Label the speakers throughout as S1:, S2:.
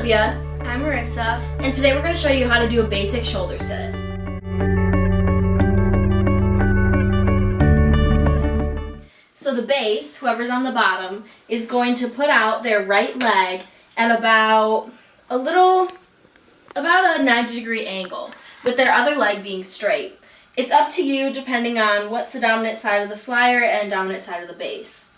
S1: Olivia.
S2: I'm Marissa.
S1: And today we're going to show you how to do a basic shoulder sit. So the base, whoever's on the bottom, is going to put out their right leg at about a 90-degree angle, with their other leg being straight. It's up to you depending on what's the dominant side of the flyer and dominant side of the base.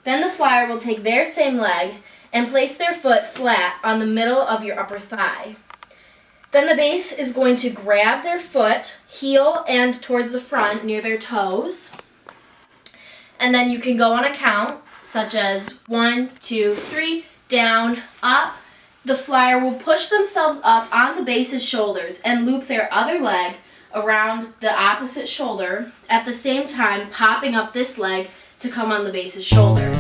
S1: Then the flyer will take their same leg and place their foot flat on the middle of your upper thigh. Then the base is going to grab their foot, heel and towards the front near their toes. And then you can go on a count, such as 1, 2, 3, down, up. The flyer will push themselves up on the base's shoulders and loop their other leg around the opposite shoulder, at the same time popping up this leg to come on the base's shoulder.